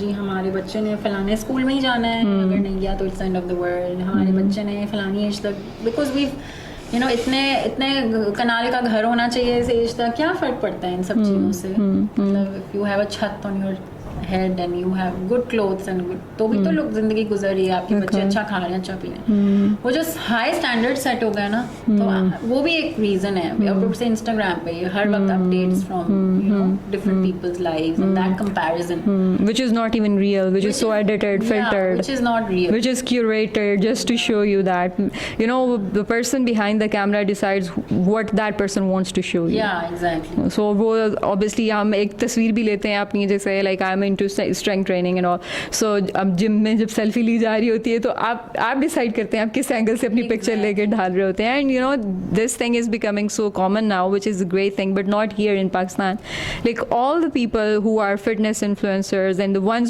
जी हमारे बच्चे ने फलाने स्कूल में ही जाना है, अगर नहीं गया तो it's end of the world. हमारे बच्चे ने फलानी एज तक, बिकॉज वी इतने कनाल का घर होना चाहिए इस एज तक, क्या फ़र्क पड़ता है इन सब चीज़ों से। मतलब इफ़ यू हैव अ छत on your head and you have good clothes and good, तो भी तो लोग ज़िंदगी गुजर रही है, आपके बच्चे अच्छा खा रहे हैं, अच्छा पी रहे हैं। वो जो हाई स्टैंडर्ड सेट हो गया ना, तो वो भी एक रीज़न है। ऊपर से इंस्टाग्राम पे हर वक्त updates from different peoples lives and that comparison, which is not even real, which is so edited, filtered, which is not real, which is curated just to show you that, the person behind the camera decides what that person wants to show you. yeah exactly। So वो obviously हम एक तस्वीर भी लेते हैं अपनी, जैसे like I'm into strength training and all, so अब जिम में जब सेल्फी ली जा रही होती है तो आप डिसाइड करते हैं आप किस एंगल से अपनी पिक्चर लेके डाल रहे होते हैं, and this thing is becoming so common now, which is a great thing, but not here in Pakistan. Like all the people who are fitness influencers and the ones